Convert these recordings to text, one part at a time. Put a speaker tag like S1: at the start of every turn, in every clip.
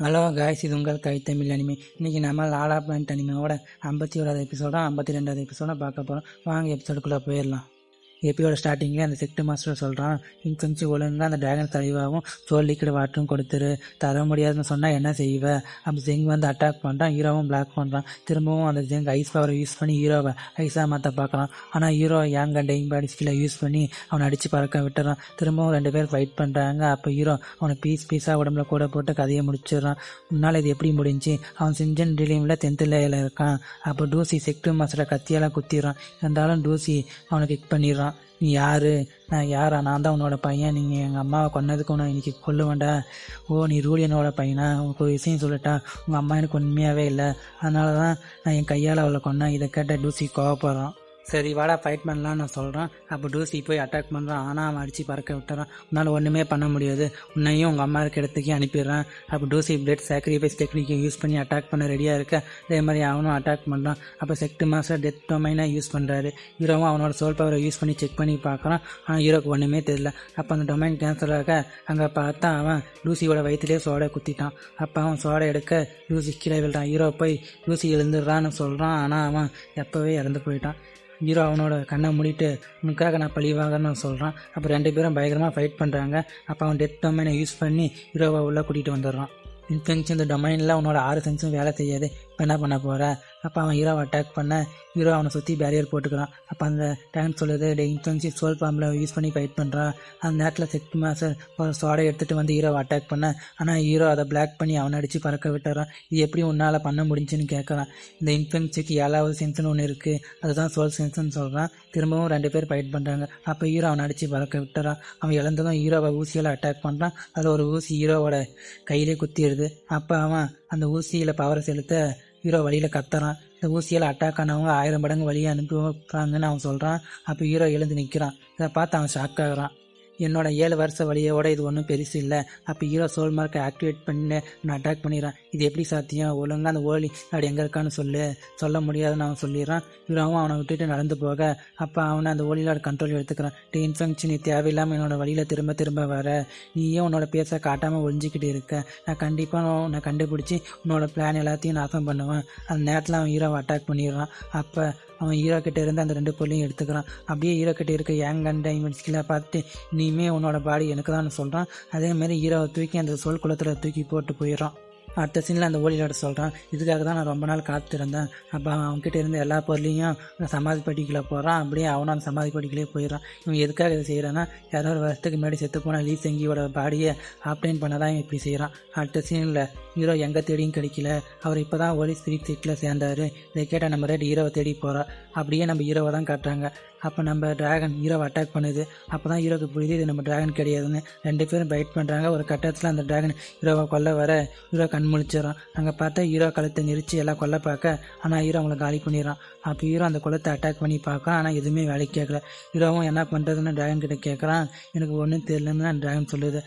S1: Hello guys, இது உங்கள் கைத்தமிழ் அனிமை. இன்றைக்கி நம்ம லாலா பிளான்ட் அனிமையோட 51வது எபிசோடும் 52வது எபிசோடும் பார்க்க போகிறோம். வாங்க எபிசோடுக்குள்ளே போயிடலாம். எபியோட ஸ்டார்டிங்லேயே அந்த செக்ட் மாஸ்டர் சொல்கிறான், இன்ஃபென்சி ஒழுங்காக அந்த டிராகன் தலைவாகவும் சோல் லிக்விட் வாட்டரும் கொடுத்துரு, தர முடியாதுன்னு சொன்னால் என்ன செய்வ? அப்போ ஜெங் வந்து அட்டாக் பண்ணுறான், ஹீரோவும் பிளாக் பண்ணுறான். திரும்பவும் அந்த ஜெங் ஐஸ் பவரை யூஸ் பண்ணி ஹீரோவை ஐஸாக மாற்ற பார்க்கலாம். ஆனால் ஹீரோ யாங் அண்ட் டைங் பாடி ஸ்கில்லை யூஸ் பண்ணி அவனை அடித்து பறக்க விட்டுறான். திரும்பவும் 2 பேர் ஃபைட் பண்ணுறாங்க. அப்போ ஹீரோ அவனை பீஸாக உடம்புல கூட போட்டு கதையை முடிச்சிடறான். முன்னால் இது எப்படி முடிஞ்சு? அவன் சிஞ்சன் ரிலீமில் 10th லேயரில் இருக்கான். அப்போ டூசி செக்ட் மாஸ்டரை கத்தியெல்லாம் குத்திடுறான். இருந்தாலும் டூசி அவனை கிக் பண்ணிடுறான். நீ யாரு? நான் யாரா? நான் தான் உன்னோட பையன். நீங்கள் எங்கள் அம்மாவை கொன்னதுக்கு உன்னை இன்னைக்கு கொல்லுவேண்டா. ஓ, நீ ரூலியனோட பையனா? உனக்கு ஒரு விஷயம் சொல்லட்டா? உங்கள் அம்மா எனக்கு உண்மையாகவே இல்லை, அதனால தான் நான் என் கையால் அவளை கொன்னேன். இதை கேட்ட டூசி கோவப்படுறான். சரி வாடா ஃபைட் பண்ணலான்னு நான் சொல்கிறேன். அப்போ டூசி போய் அட்டாக் பண்ணுறான். ஆனால் அவன் அடித்து பறக்க விட்டுறான். உன்னால் ஒன்றுமே பண்ண முடியாது, உன்னையும் உங்கள் அம்மா இருக்க இடத்துக்கே அனுப்பிடுறான். அப்போ டூசி பிளட் சாக்ரிஃபைஸ் டெக்னிக்கை யூஸ் பண்ணி அட்டாக் பண்ண ரெடியாக இருக்க. அதே மாதிரி அவனும் அட்டாக் பண்ணுறான். அப்போ செக்ட் மாஸ்டர் டெத் டொமைனை யூஸ் பண்ணுறாரு. ஹீரோவும் அவனோட சோல் பவரை யூஸ் பண்ணி செக் பண்ணி பார்க்குறான். ஆனால் ஹீரோக்கு ஒன்றுமே தெரியல. அப்போ அந்த டொமைன் கேன்சல் ஆக அங்கே பார்த்தா அவன் லூசியோட வயிற்றுலேயே சோடை குத்திட்டான். அப்போ அவன் சோடை எடுக்க லூசி கீழே விழுறான். ஹீரோ போய் லூசி எழுந்துடுறான்னு சொல்கிறான். ஆனால் அவன் எப்போவே இறந்து போயிட்டான். ஹீரோ அவனோட கண்ணை மூடிட்டு உனக்காக நான் பழிவாங்கன்னு சொல்கிறான். அப்போ 2 பேரும் பயங்கரமாக ஃபைட் பண்ணுறாங்க. அப்போ அவன் டெத் டொமைனை யூஸ் பண்ணி ஹீரோவை உள்ளே கூட்டிகிட்டு வந்துடுறான். இன்ஃபென்ஷன் இந்த டொமைனில் அவனோட 6 சென்ஸும் வேலை செய்யாது. இப்போ என்ன பண்ண போகிற? அப்போ அவன் ஹீரோவை அட்டாக் பண்ண ஹீரோ அவனை சுற்றி பேரியர் போட்டுக்கிறான். அப்போ அந்த டேங்க் சொல்லுது, இன்ஃபென்சி சோல் ஃபார்மில் யூஸ் பண்ணி ஃபைட் பண்ணுறான். அந்த நேரத்தில் செக்ட் மாஸ்டர் ஒரு சோடை எடுத்துகிட்டு வந்து ஹீரோவை அட்டாக் பண்ண. ஆனால் ஹீரோ அதை பிளாக் பண்ணி அவனை அடித்து பறக்க விட்டுறான். இது எப்படி உன்னால் பண்ண முடிஞ்சுன்னு கேட்குறான். இந்த இன்ஃபென்சிக்கு 7வது சென்ஸ்னு ஒன்று இருக்குது, அதுதான் சோல் சென்ஸ்ன்னு சொல்கிறான். திரும்பவும் 2 பேர் ஃபைட் பண்ணுறாங்க. அப்போ ஹீரோ அவனை அடித்து பறக்க விட்டுறான். அவன் இழந்ததும் ஹீரோவை ஊசியால் அட்டாக் பண்ணுறான். அதில் ஒரு ஊசி ஹீரோவோட கையிலே குத்திடுது. அப்போ அவன் அந்த ஊசியில் பவரை செலுத்த ஹீரோ வழியில் கத்துறான். இந்த ஊசியால் அட்டாக் ஆனவங்க 1000 மடங்கு வழியை அனுப்பி வைப்பாங்கன்னு அவன் சொல்கிறான். அப்போ ஹீரோ எழுந்து நிற்கிறான். இதை பார்த்து அவன் ஷாக் ஆகுறான். என்னோட 7 வருஷ வழியோட இது ஒன்றும் பெருசு இல்லை. அப்போ ஹீரோ சோல் மார்க்கை ஆக்டிவேட் பண்ணி நான் அட்டாக் பண்ணிடுறான். இது எப்படி சாத்தியம்? ஒழுங்காக அந்த ஓலி அப்படி எங்கே இருக்கான்னு சொல்ல முடியாதுன்னு அவன் சொல்லிடுறான். ஹீரோவும் அவனை விட்டுட்டு நடந்து போக அப்போ அவனை அந்த ஓலியோட கண்ட்ரோல் எடுத்துக்கிறான். இன்ஃபெக்ஷன் நீ தேவையில்லாமல் என்னோட வழியில் திரும்ப வர, நீயே உன்னோட பேச காட்டாமல் ஒழிஞ்சிக்கிட்டு இருக்க. நான் கண்டிப்பாக உன்னை கண்டுபிடிச்சி உன்னோட பிளான் எல்லாத்தையும் நாசம் பண்ணுவேன். அந்த நேரத்தில் அவன் ஹீரோவை அட்டாக் பண்ணிடுறான். அப்போ அவன் ஹீரோ கிட்டே இருந்து அந்த 2 பொருளையும் எடுத்துக்கிறான். அப்படியே ஹீரோ கிட்டே இருக்க யாங் அண்ட் டைமண்ட் ஸ்கில்லை பார்த்துட்டு இனிமே உன்னோட பாடி எனக்கு தான் சொல்கிறான். அதேமாதிரி ஹீரோவை தூக்கி அந்த சோல் குளத்தில் தூக்கி போட்டு போயிடறான். அடுத்த சீனில் அந்த ஓலியோட சொல்கிறான், இதுக்காக தான் நான் ரொம்ப நாள் காத்திருந்தேன். அப்போ அவன்கிட்ட இருந்த எல்லா பொருளையும் சமாதி பட்டிக்குள்ளே போகிறான். அப்படியே அவனும் அந்த சமாதி பட்டிக்குள்ளே போயிடறான். இவன் எதுக்காக இதை செய்கிறான்னா, யாரோ ஒரு வருஷத்துக்கு முன்னாடி செத்து போன லீ செங்கியோட பாடியை ஆப்டைன் பண்ண தான் இப்படி செய்கிறான். அடுத்த சீனில் ஹீரோ எங்கே தேடியும் கிடைக்கல. அவர் இப்போ தான் ஓலி ஸ்பிரிட் செட்டில் சேர்ந்தார். இதை கேட்டால் நம்ம ரெட் ஹீரோவை தேடி போகிறோம். அப்படியே நம்ம ஹீரோவை தான் காட்டுறாங்க. அப்போ நம்ம டிராகன் ஹீரோவை அட்டாக் பண்ணுது. அப்போ தான் ஹீரோக்கு புரியுது இது நம்ம டிராகன் கிடையாதுன்னு. 2 பேரும் ஃபைட் பண்ணுறாங்க. ஒரு கட்டத்தில் அந்த டிராகன் ஹீரோவை கொல்ல வர ஹீரோ கண் முழிச்சிடறான். அங்கே பார்த்தா ஹீரோ கழுத்தை நெரிச்சு எல்லாம் கொல்ல பார்க்க, ஆனால் ஹீரோ அவங்களை காலி பண்ணிடுறான். அப்போ ஹீரோ அந்த குளத்தை அட்டாக் பண்ணி பார்க்க, ஆனால் எதுவுமே வேலைக்கு கேட்கல. ஹீரோவும் என்ன பண்ணுறதுன்னு டிராகன் கிட்ட கேட்குறான். எனக்கு ஒன்றும் தெரியலன்னு அந்த டிராகன் சொல்லுது.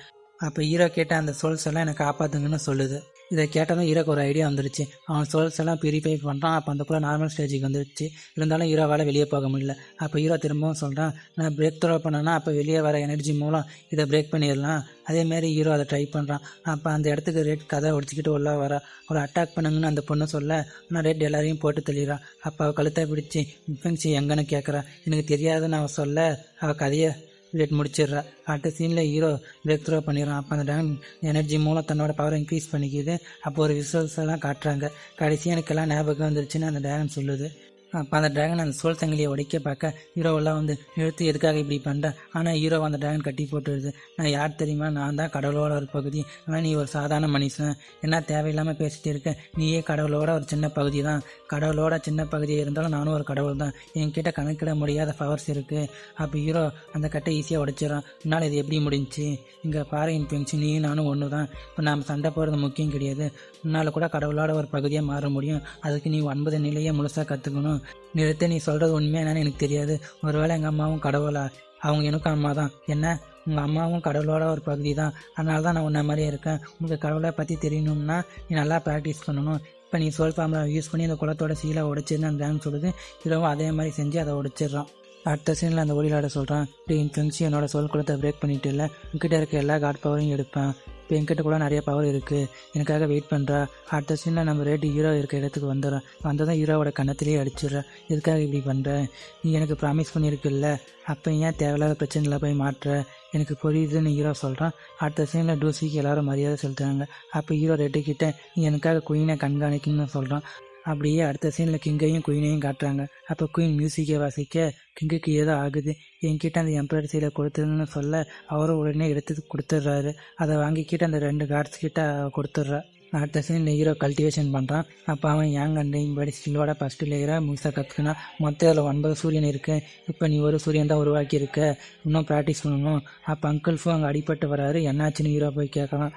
S1: அப்போ ஹீரோ கேட்ட அந்த சோல்ஸ் எல்லாம் எனக்கு காப்பாற்றுங்கன்னு சொல்லுது. இதை கேட்டதும் ஹீரோக்கு ஒரு ஐடியா வந்துருச்சு. அவன் சோல்ஸ் எல்லாம் பியூரிஃபை பண்ணுறான். அப்போ அந்த குள்ள நார்மல் ஸ்டேஜுக்கு வந்துருச்சு. இருந்தாலும் ஹீரோவால் வெளியே போக முடியல. அப்போ ஹீரோ திரும்பவும் சொல்கிறான், நான் பிரேக் த்ரோ பண்ணேன்னா அப்போ வெளியே வர எனர்ஜி மூலம் இதை பிரேக் பண்ணிடலாம். அதேமாரி ஹீரோ அதை ட்ரை பண்ணுறான். அப்போ அந்த இடத்துக்கு ரெட் கதை ஒடிச்சிக்கிட்டு உள்ள வர ஒரு அட்டாக் பண்ணுங்கன்னு அந்த பொண்ணு சொல்ல, ஆனால் ரெட் எல்லாரையும் போட்டு தள்ளிடுறான். அப்போ அவள் கழுத்தை பிடிச்சி இன்ஃபென்சி எங்கன்னு கேட்குறா. எனக்கு தெரியாதுன்னு அவள் சொல்ல அவள் கதையை ரெட் முடிச்சிடுறா. அடுத்த சீனில் ஹீரோ பிரேக் த்ரோ பண்ணிடுறான். அப்போ அந்த டிராகன் எனர்ஜி மூலம் தன்னோட பவரை இன்க்ரீஸ் பண்ணிக்கிது. அப்போ ஒரு விசுவல்ஸ் எல்லாம் காட்டுறாங்க. கடைசியாக எனக்கெல்லாம் ஞாபகம் வந்துருச்சுன்னு அந்த டிராகன் சொல்லுது. அப்போ அந்த டிராகன் அந்த சோல் சங்கிலியை உடைக்க பார்க்க ஹீரோவெல்லாம் வந்து நிறுத்து, எதுக்காக இப்படி பண்ணுறேன்? ஆனால் ஹீரோ அந்த டிராகன் கட்டி போட்டுருது. நான் யார் தெரியுமா? நான் தான் கடவுளோட ஒரு பகுதி. ஆனால் நீ ஒரு சாதாரண மனுஷன், என்ன தேவையில்லாமல் பேசிகிட்டு இருக்க? நீயே கடவுளோட ஒரு சின்ன பகுதி தான். கடவுளோட சின்ன பகுதியாக இருந்தாலும் நானும் ஒரு கடவுள் தான். என்கிட்ட கணக்கிட முடியாத பவர்ஸ் இருக்குது. அப்போ ஹீரோ அந்த கட்டை ஈஸியாக உடைச்சிடறான். என்னால் இது எப்படி முடிஞ்சிச்சு? இங்கே பாரு இன்ஃபென்ஷன், நீ நானும் ஒன்று தான். இப்போ நாம் சண்டை போகிறது முக்கியம் கிடையாது. உன்னால் கூட கடவுளோட ஒரு பகுதியாக மாற முடியும். அதுக்கு நீ 9 நிலையை முழுசாக கற்றுக்கணும். நிறுத்த, நீ சொல்கிறது உண்மையா என்னன்னு எனக்கு தெரியாது. ஒருவேளை எங்கள் அம்மாவும் கடவுளா? அவங்க எனக்கும் அம்மா தான். என்ன, உங்கள் அம்மாவும் கடவுளோட ஒரு பகுதி தான். அதனால தான் நான் உன்ன மாதிரியே இருக்கேன். உங்களுக்கு கடவுளை பற்றி தெரியணும்னா நீ நல்லா ப்ராக்டிஸ் பண்ணணும். இப்போ நீ சோல் ஃபார்மில் யூஸ் பண்ணி அந்த குளத்தோட சீலை உடைச்சிருந்து அந்த டான்ஸ் சொல்லுது. ஹீரோவும் அதே மாதிரி செஞ்சு அதை உடைச்சிடுறான். அடுத்த சீனில் அந்த ஒளிலாட சொல்கிறான், இன்ஃபென்சி என்னோட சோல் குளத்தை பிரேக் பண்ணிட்டு இல்லை, உங்ககிட்ட இருக்க எல்லா காட் பவரையும் எடுப்பேன். இப்போ என்கிட்ட கூட நிறைய பவர் இருக்குது, எனக்காக வெயிட் பண்ணுறா. அடுத்த சீனில் நம்ம ரேட்டு ஹீரோ இருக்க இடத்துக்கு வந்துடுறோம். வந்ததும் ஹீரோவோட கன்னத்திலேயே அடிச்சிடுறா. எதுக்காக இப்படி பண்ணுற? நீ எனக்கு ப்ராமிஸ் பண்ணியிருக்குல்ல, அப்போ ஏன் தேவையில்லாத பிரச்சனையில் போய் மாட்டுற? எனக்கு புரியுதுன்னு ஹீரோ சொல்கிறான். அடுத்த சீனில் டூசிக்கு எல்லாரும் மரியாதை செலுத்துறாங்க. அப்போ ஹீரோ ரெட்டுக்கிட்ட நீ எனக்காக குயினை கண்காணிக்கணும்னு சொல்கிறான். அப்படியே அடுத்த சீனில் கிங்கையும் குயினையும் காட்டுறாங்க. அப்போ குயின் மியூசிக்கை வாசிக்க கிங்குக்கு ஏதோ ஆகுது. என்கிட்ட அந்த எம்பரர் சீலை கொடுத்துருன்னு சொல்ல அவரும் உடனே எடுத்து கொடுத்துட்றாரு. அதை வாங்கிக்கிட்டு அந்த 2 கார்ட்ஸ் கிட்ட கொடுத்துட்றா. அடுத்த சீனில் ஹீரோ கல்டிவேஷன் பண்ணுறான். அப்போ அவன் யாங் அண்டையும் படி ஸ்கில்லோட ஃபஸ்ட்டு லேயராக முழுசாக கற்றுக்கினா. மொத்தம் அதில் 9 சூரியன் இருக்குது. இப்போ நீ ஒரு சூரியன் தான் உருவாக்கியிருக்க, இன்னும் ப்ராக்டிஸ் பண்ணணும். அப்போ அங்கிள் ஃபூ அங்கே அடிபட்டு வராரு. என்னாச்சுன்னு ஹீரோ போய் கேட்கலாம்.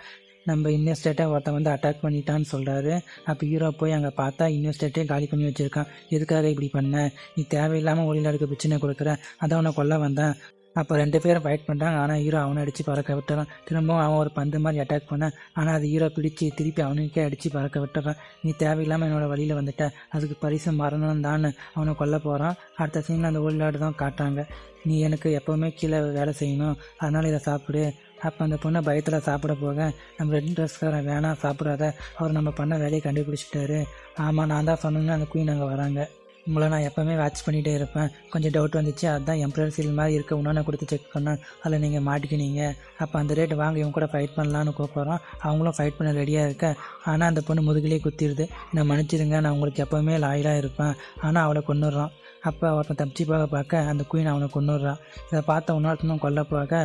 S1: நம்ம இன்வெஸ்டேட்டை ஒருத்தன் வந்து அட்டாக் பண்ணிட்டான்னு சொல்கிறாரு. அப்போ ஹீரோ போய் அங்கே பார்த்தா இன்வெஸ்டேட்டே காலி பண்ணி வச்சுருக்கான். எதுக்காக இப்படி பண்ண? நீ தேவையில்லாமல் ஒளிநாடுக்கு பிரச்சனை கொடுக்குற, அதான் உன்னை கொல்ல வந்தேன். அப்போ 2 பேரும் ஃபைட் பண்ணுறாங்க. ஆனால் ஹீரோ அவனை அடித்து பறக்க விட்டுறான். திரும்பவும் அவன் ஒரு பந்து மாதிரி அட்டாக் பண்ணான். ஆனால் அது ஹீரோ பிடிச்சி திருப்பி அவனுக்கே அடித்து பறக்க விட்டுறான். நீ தேவையில்லாமல் என்னோட வழியில் வந்துட்ட, அதுக்கு பரிசு மரணம் தான் அவனை கொல்ல போகிறான். அடுத்த சீனில் அந்த ஒளிநாடு தான் காட்டுறாங்க. நீ எனக்கு எப்போவுமே கீழே வேலை செய்யணும், அதனால் இதை சாப்பிடு. அப்போ அந்த பொண்ணை பயத்தில் சாப்பிட போக நம்ம ரெட் ட்ரெஸ்காரன் வேணாம் சாப்பிடாத, அவர் நம்ம பண்ண வேலையை கண்டுபிடிச்சிட்டாரு. ஆமாம் நான் தான் சொன்னேன்னு அந்த குயின் அங்கே வராங்க. உங்களை நான் எப்போவுமே வாட்ச் பண்ணிகிட்டே இருப்பேன், கொஞ்சம் டவுட் வந்துச்சு, அதுதான் எம்ப்ராய்டரி சீல் மாதிரி இருக்க உன்னொன்று கொடுத்து செக் பண்ணேன், அதில் நீங்கள் மாட்டிக்கினீங்க. அப்போ அந்த ரேட்டு வாங்க இவங்க கூட ஃபைட் பண்ணலான்னு கூப்பிட்றோம். அவங்களும் ஃபைட் பண்ண ரெடியாக இருக்க. ஆனால் அந்த பொண்ணு முதுகிலே குத்திடுது. என்னை மன்னிச்சிடுங்க, நான் உங்களுக்கு எப்போவுமே லாயலாக இருப்பேன். ஆனால் அவளை கொன்னுடுறான். அப்போ ஒருத்தன் தப்பிச்சு போக பார்க்க அந்த குயின் அவனை கொன்னுடுறான். இதை பார்த்த இன்னொருத்தனும் கொல்ல போக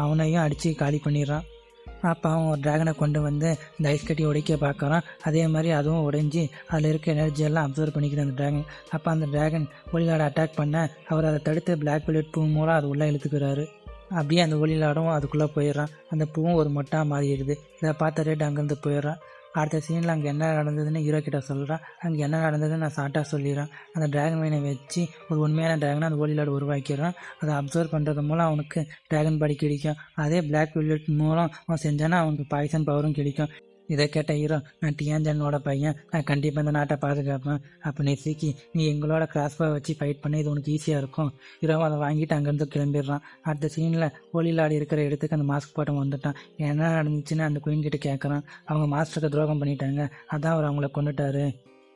S1: அவனையும் அடித்து காலி பண்ணிடுறான். அப்போ அவன் ஒரு ட்ராகனை கொண்டு வந்து இந்த ஐஸ் கட்டி உடைக்க பார்க்குறான். அதே மாதிரி அதுவும் உடைஞ்சி அதில் இருக்க எனர்ஜியெல்லாம் அப்சர்வ் பண்ணிக்கிற அந்த ட்ராகன். அப்போ அந்த ட்ராகன் ஒளிலாட அட்டாக் பண்ண அவர் அதை தடுத்து பிளாக் பெல்லட் பூ மூலம் அது உள்ளே இழுத்துக்கிறாரு. அப்படியே அந்த ஒளிலாடும் அதுக்குள்ளே போயிடுறான். அந்த பூவும் ஒரு மொட்டாக மாறிடுது. இதை பார்த்த ரேட் அங்கேருந்து போயிடுறான். அடுத்த சீனில் அங்கே என்ன நடந்ததுன்னு ஹீரோ கிட்ட சொல்கிறான். அங்கே என்ன நடந்ததுன்னு நான் ஷார்ட்டாக சொல்லிடுறேன். அந்த ட்ராகன் மீனை வச்சு ஒரு உண்மையான ட்ராகனை அந்த ஒளிலாடு உருவாக்கிடுறான். அதை அப்சர்வ் பண்ணுறது மூலம் அவனுக்கு ட்ராகன் பாடி கிடைக்கும். அதே பிளாக் பெல்லட் மூலம் அவன் செஞ்சானா அவனுக்கு பாய்சன் பவரும் கிடைக்கும். இதை கேட்ட ஹீரோ, நான் டியான்ஜனோட பையன், நான் கண்டிப்பாக இந்த நாட்டை பாதுகாப்பேன். அப்போ நெசிக்கி நீ எங்களோட கிராஸ்பா வச்சு ஃபைட் பண்ணி இது உனக்கு ஈஸியாக இருக்கும். ஹீரோவை அதை வாங்கிட்டு அங்கேருந்து கிளம்பிடுறான். அடுத்த சீனில் ஒளிலாடி இருக்கிற இடத்துக்கு அந்த மாஸ்க் போட்டு வந்துட்டான். என்ன நடந்துச்சுன்னு அந்த குயின் கிட்ட கேட்குறான். அவங்க மாஸ்டருக்கு துரோகம் பண்ணிட்டாங்க, அதான் அவர் அவங்கள கொண்டுட்டாரு.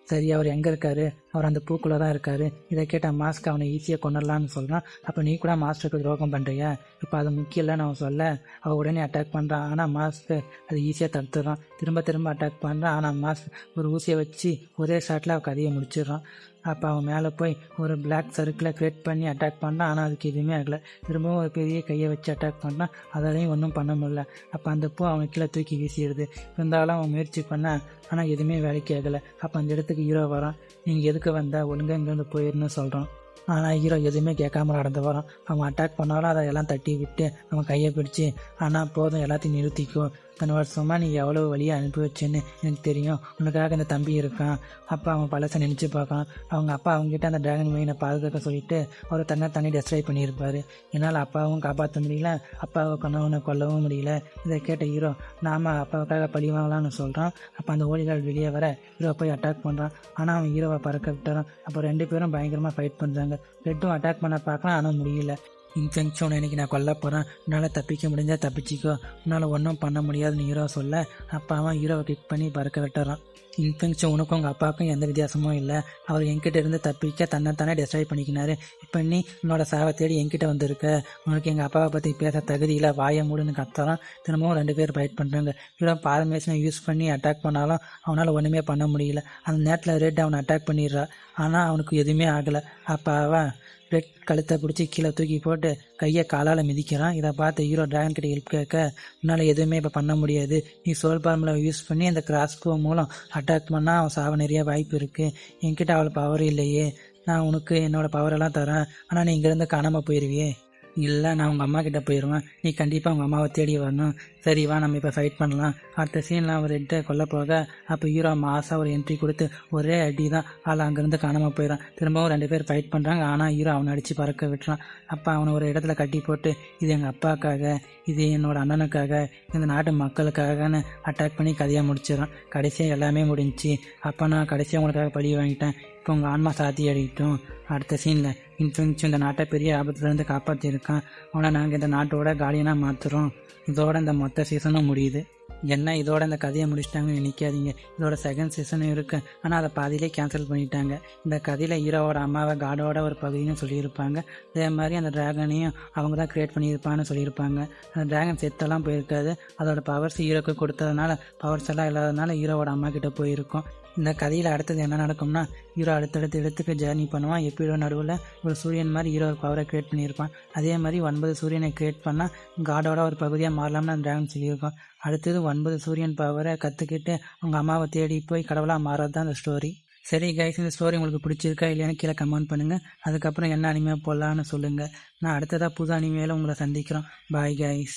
S1: சரி, அவர் எங்கே இருக்காரு? அவர் அந்த பூக்குள்ளே தான் இருக்காரு. இதை கேட்ட மாஸ்க் அவனை ஈஸியாக கொண்டுடலான்னு சொல்கிறான். அப்போ நீ கூட மாஸ்டருக்கு துரோகம் பண்ணுறியா? இப்போ அது முக்கியம் இல்லைன்னு அவன் சொல்ல அவள் உடனே அட்டாக் பண்ணுறான். ஆனால் மாஸ்க்கு அது ஈஸியாக தடுத்துடுறான். திரும்ப அட்டாக் பண்ணுறான். ஆனால் மாஸ்க் ஒரு ஊசியை வச்சு ஒரே ஷாட்டில் அவள் கதையை முடிச்சிடுறான். அப்போ அவன் மேலே போய் ஒரு பிளாக் சர்க்கிளை க்ரியேட் பண்ணி அட்டாக் பண்ணான். ஆனால் அதுக்கு எதுவுமே ஆகலை. திரும்பவும் ஒரு பெரிய கையை வச்சு அட்டாக் பண்ணான். அதாலையும் ஒன்றும் பண்ண முடியல. அப்போ அந்த பூ அவன் கீழே தூக்கி வீசிடுது. இருந்தாலும் அவன் முயற்சி பண்ணான், ஆனால் எதுவுமே வேலைக்கு ஆகலை. அப்போ அந்த இடத்துக்கு ஹீரோ வரான். நீங்கள் எதுக்கு வந்தால் ஒழுங்காக இங்கேருந்து போயிடுன்னு சொல்கிறான். ஆனால் ஹீரோ எதுவுமே கேட்காம நடந்து வரான். அவன் அட்டாக் பண்ணாலும் அதை எல்லாம் தட்டி விட்டு அவன் கையை பிடிச்சி, ஆனால் போதும் எல்லாத்தையும் நிறுத்திக்கோ, இத்தனை வருஷமாக நீ எவ்வளோ வழியை அனுப்பி வச்சேன்னு எனக்கு தெரியும், உனக்காக இந்த தம்பி இருக்கான். அப்போ அவன் பழசை நினச்சி பார்க்கான். அவங்க அப்பா அவங்ககிட்ட அந்த ட்ராகன் மீனை பாதுகாக்க சொல்லிட்டு அவர் தன்னை டெஸ்ட்ராய் பண்ணியிருப்பார். என்னால் அப்பாவும் காப்பாற்ற முடியல, அப்பாவை கொண்டவனை கொல்லவும் முடியல. இதை கேட்ட ஹீரோ நாம அப்பாவுக்காக பழி வாங்கலாம்னு சொல்கிறான். அப்போ அந்த ஓடிகள் வெளியே வர ஹீரோ போய் அட்டாக் பண்ணுறான். ஆனால் அவன் ஹீரோவை பறக்க விட்டுறான். அப்போ 2 பேரும் பயங்கரமாக ஃபைட் பண்ணுறாங்க. ரெட்டும் அட்டாக் பண்ண பார்க்கலாம், ஆனால் முடியல. இன்ஃபெக்ஷன் இன்னைக்கு நான் கொல்ல போகிறேன், உன்னால் தப்பிக்க முடிஞ்சால் தப்பிச்சிக்கோ, உன்னால் ஒன்றும் பண்ண முடியாதுன்னு ஹீரோ சொல்ல அப்போ அவன் ஹீரோவை கிக் பண்ணி பறக்க விட்டுறான். இன்ஃபெக்ஷன் உனக்கும் உங்கள் அப்பாவுக்கும் எந்த வித்தியாசமும் இல்லை, அவர் என்கிட்ட இருந்து தப்பிக்க தன்னைத்தானே டெஸ்ட்ராய் பண்ணிக்கினாரு. இப்போ நீ உன்னோட சாவை தேடி என்கிட்ட வந்திருக்க, உனக்கு எங்கள் அப்பாவை பற்றி பேச தகுதியில் வாய மூடுன்னு கத்தலாம். திரும்பவும் 2 பேர் ஃபைட் பண்ணுறாங்க. ஹீரோ பார்மேஷனை யூஸ் பண்ணி அட்டாக் பண்ணாலும் அவனால் ஒன்றுமே பண்ண முடியல. அந்த நேரத்தில் ரெட் அவனை அட்டாக் பண்ணிடுறா. ஆனால் அவனுக்கு எதுவுமே ஆகலை. அப்போ அவன் ரெட் கழுத்தை பிடிச்சி கீழே தூக்கி போட்டு கையை காலால் மிதிக்கிறான். இதை பார்த்து ஹீரோ ட்ராகன் கிட்ட ஹெல்ப் கேட்க, உன்னால் எதுவுமே இப்போ பண்ண முடியாது, நீ சோல் ஃபார்முலா யூஸ் பண்ணி அந்த கிராஸ்போ மூலம் அட்டாக் பண்ணால் அவன் சாவ நிறைய வாய்ப்பு இருக்குது, என்கிட்ட அவளை பவர் இல்லையே, நான் உனக்கு என்னோட பவரெல்லாம் தரேன், ஆனால் நீ இங்கேருந்து காணாமல் போயிடுவியே. இல்லை, நான் உங்கள் அம்மா கிட்டே போயிடுவேன், நீ கண்டிப்பாக உங்கள் அம்மாவை தேடி வரணும். சரி வா, நம்ம இப்போ ஃபைட் பண்ணலாம். அடுத்த சீனில் அவர் ரெட்டை கொல்ல போக அப்போ ஹீரோ மாசாக ஒரு என்ட்ரி கொடுத்து ஒரே அடி தான் ஆள் அங்கேருந்து காணாமல் போயிடான். திரும்பவும் 2 பேர் ஃபைட் பண்ணுறாங்க. ஆனால் ஹீரோ அவனை அடித்து பறக்க விட்டுறான். அப்போ அவனை ஒரு இடத்துல கட்டி போட்டு, இது எங்கள் அப்பாவுக்காக, இது என்னோட அண்ணனுக்காக, இந்த நாட்டு மக்களுக்காகன்னு அட்டாக் பண்ணி கதையாக முடிச்சிடறான். கடைசியாக எல்லாமே முடிஞ்சிச்சு. அப்போ நான் கடைசியாக உங்களுக்காக பழி வாங்கிட்டேன், இப்போ உங்கள் ஆன்மா சாத்தி அடிக்கிட்டோம். அடுத்த சீனில் இன்ஃபெக்ஷன் இந்த நாட்டை பெரிய ஆபத்துலேருந்து காப்பாற்றியிருக்கான். அவனை நாங்கள் இந்த நாட்டோட காலியனாக மாற்றுறோம். இதோட இந்த மொத்த சீசனும் முடியுது. என்ன இதோட இந்த கதையை முடிச்சிட்டாங்கன்னு நினைக்காதீங்க. இதோட செகண்ட் சீசனும் இருக்கு. ஆனால் அதை பாதியிலே கேன்சல் பண்ணிட்டாங்க. இந்த கதையில் ஹீரோவோட அம்மாவை காடோட ஒரு பகுதின்னு சொல்லியிருப்பாங்க. அதே மாதிரி அந்த டிராகனையும் அவங்க தான் கிரியேட் பண்ணியிருப்பான்னு சொல்லியிருப்பாங்க. அந்த டிராகன் செத்தெல்லாம் போயிருக்காது. அதோட பவர்ஸ் ஹீரோக்கு கொடுத்ததுனால பவர்ஸ் எல்லாம் இல்லாததுனால ஹீரோவோட அம்மா கிட்ட போயிருக்கும். இந்த கதையில் அடுத்தது என்ன நடக்கும்னா, ஹீரோ அடுத்தடுத்து இடத்துக்கு ஜேர்னி பண்ணுவான். எப்படியோ நடுவில் ஒரு சூரியன் மாதிரி ஹீரோ பவரை கிரியேட் பண்ணியிருப்பான். அதே மாதிரி 9 சூரியனை கிரியேட் பண்ணால் காடோட ஒரு பகுதியாக மாறலாம்னு அந்த டிராகன் சொல்லியிருக்கோம். அடுத்தது 9 சூரியன் பவரை கற்றுக்கிட்டு அவங்க அம்மாவை தேடி போய் கடவுளாக மாறது தான் அந்த ஸ்டோரி. சரி கைஸ், இந்த ஸ்டோரி உங்களுக்கு பிடிச்சிருக்கா இல்லையான்னு கீழே கமெண்ட் பண்ணுங்கள். அதுக்கப்புறம் என்ன அனிமே போடலான்னு சொல்லுங்கள். நான் அடுத்ததாக புது அனிமேல உங்களை சந்திக்கிறோம். Bye guys.